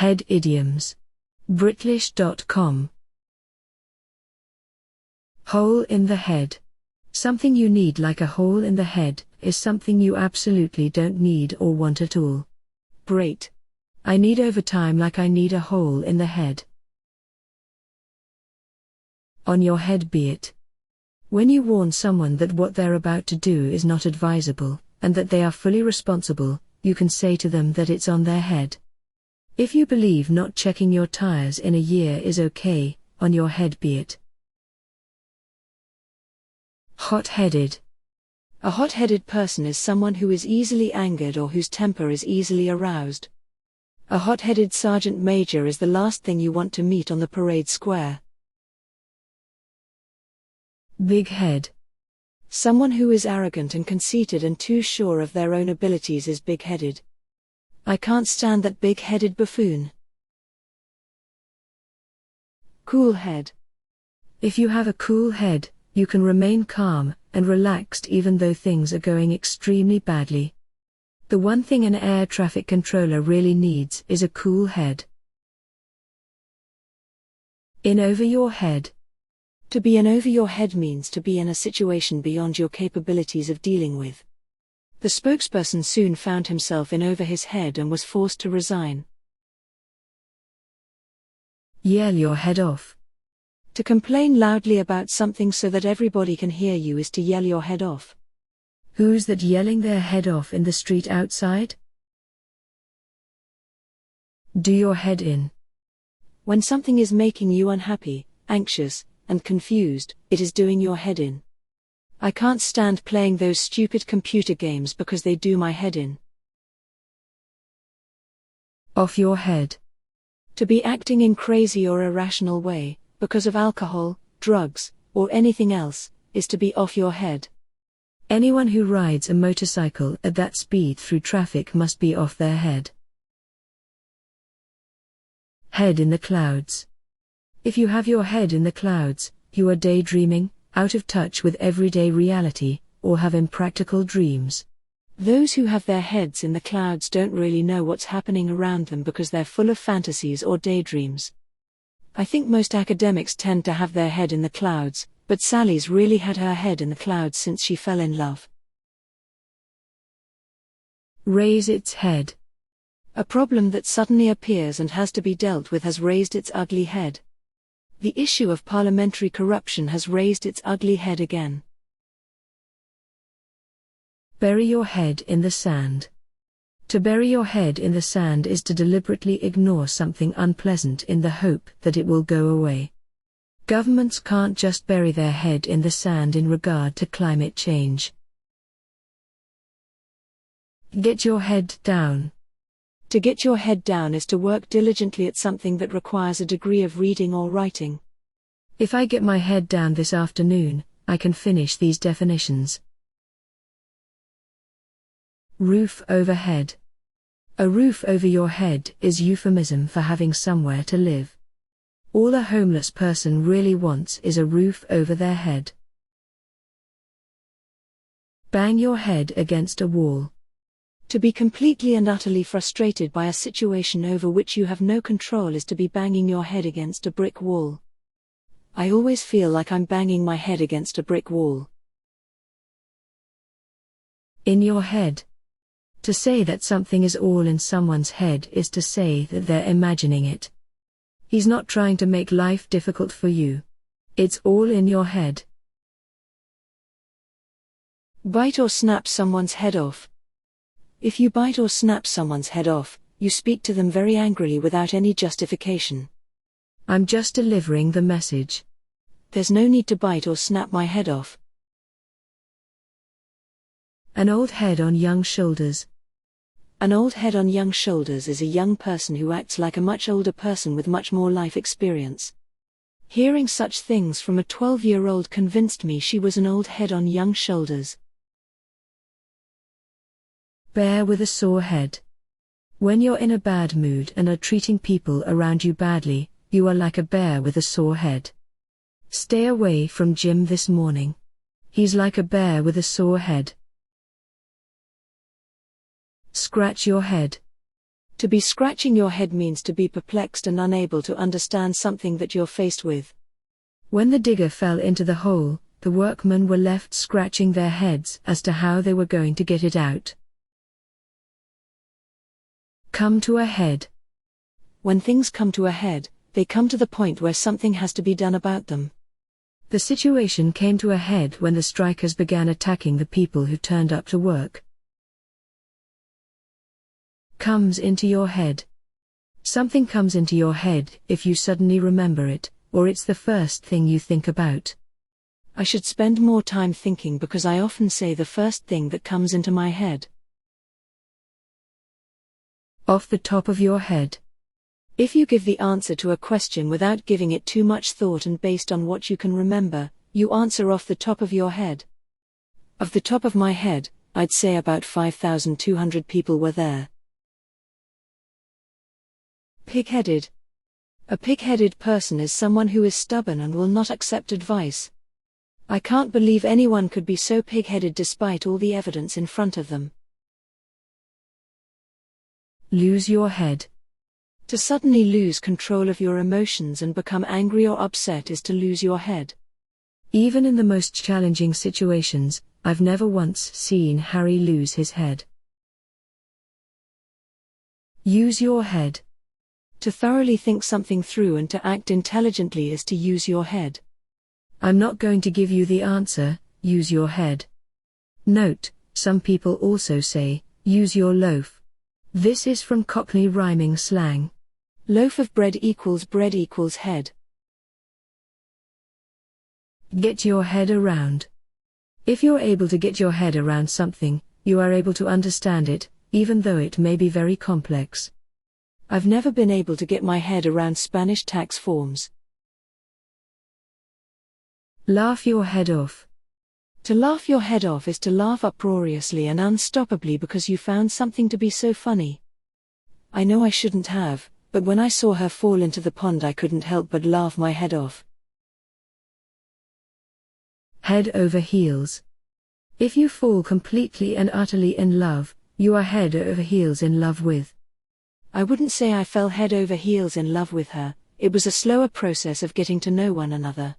Head idioms. Britlish.com. Hole in the head. Something you need like a hole in the head is something you absolutely don't need or want at all. Great. I need overtime like I need a hole in the head. On your head be it. When you warn someone that what they're about to do is not advisable, and that they are fully responsible, you can say to them that it's on their head. If you believe not checking your tires in a year is okay, on your head be it. Hot-headed. A hot-headed person is someone who is easily angered or whose temper is easily aroused. A hot-headed sergeant major is the last thing you want to meet on the parade square. Big head. Someone who is arrogant and conceited and too sure of their own abilities is big-headed. I can't stand that big-headed buffoon. Cool head. If you have a cool head, you can remain calm and relaxed even though things are going extremely badly. The one thing an air traffic controller really needs is a cool head. In over your head. To be in over your head means to be in a situation beyond your capabilities of dealing with. The spokesperson soon found himself in over his head and was forced to resign. Yell your head off. To complain loudly about something so that everybody can hear you is to yell your head off. Who's that yelling their head off in the street outside? Do your head in. When something is making you unhappy, anxious, and confused, it is doing your head in. I can't stand playing those stupid computer games because they do my head in. Off your head. To be acting in crazy or irrational way, because of alcohol, drugs, or anything else, is to be off your head. Anyone who rides a motorcycle at that speed through traffic must be off their head. Head in the clouds. If you have your head in the clouds, you are daydreaming, out of touch with everyday reality, or have impractical dreams. Those who have their heads in the clouds don't really know what's happening around them because they're full of fantasies or daydreams. I think most academics tend to have their head in the clouds, but Sally's really had her head in the clouds since she fell in love. Raise its head. A problem that suddenly appears and has to be dealt with has raised its ugly head. The issue of parliamentary corruption has raised its ugly head again. Bury your head in the sand. To bury your head in the sand is to deliberately ignore something unpleasant in the hope that it will go away. Governments can't just bury their head in the sand in regard to climate change. Get your head down. To get your head down is to work diligently at something that requires a degree of reading or writing. If I get my head down this afternoon, I can finish these definitions. Roof overhead. A roof over your head is euphemism for having somewhere to live. All a homeless person really wants is a roof over their head. Bang your head against a wall. To be completely and utterly frustrated by a situation over which you have no control is to be banging your head against a brick wall. I always feel like I'm banging my head against a brick wall. In your head. To say that something is all in someone's head is to say that they're imagining it. He's not trying to make life difficult for you. It's all in your head. Bite or snap someone's head off. If you bite or snap someone's head off, you speak to them very angrily without any justification. I'm just delivering the message. There's no need to bite or snap my head off. An old head on young shoulders. An old head on young shoulders is a young person who acts like a much older person with much more life experience. Hearing such things from a 12-year-old convinced me she was an old head on young shoulders. Bear with a sore head. When you're in a bad mood and are treating people around you badly, you are like a bear with a sore head. Stay away from Jim this morning. He's like a bear with a sore head. Scratch your head. To be scratching your head means to be perplexed and unable to understand something that you're faced with. When the digger fell into the hole, the workmen were left scratching their heads as to how they were going to get it out. Come to a head. When things come to a head, they come to the point where something has to be done about them. The situation came to a head when the strikers began attacking the people who turned up to work. Comes into your head. Something comes into your head if you suddenly remember it, or it's the first thing you think about. I should spend more time thinking because I often say the first thing that comes into my head. Off the top of your head. If you give the answer to a question without giving it too much thought and based on what you can remember, you answer off the top of your head. Off the top of my head, I'd say about 5,200 people were there. Pig-headed. A pig-headed person is someone who is stubborn and will not accept advice. I can't believe anyone could be so pig-headed despite all the evidence in front of them. Lose your head. To suddenly lose control of your emotions and become angry or upset is to lose your head. Even in the most challenging situations, I've never once seen Harry lose his head. Use your head. To thoroughly think something through and to act intelligently is to use your head. I'm not going to give you the answer, use your head. Note, some people also say, use your loaf. This is from Cockney rhyming slang. Loaf of bread equals head. Get your head around. If you're able to get your head around something, you are able to understand it, even though it may be very complex. I've never been able to get my head around Spanish tax forms. Laugh your head off. To laugh your head off is to laugh uproariously and unstoppably because you found something to be so funny. I know I shouldn't have, but when I saw her fall into the pond I couldn't help but laugh my head off. Head over heels. If you fall completely and utterly in love, you are head over heels in love with. I wouldn't say I fell head over heels in love with her, it was a slower process of getting to know one another.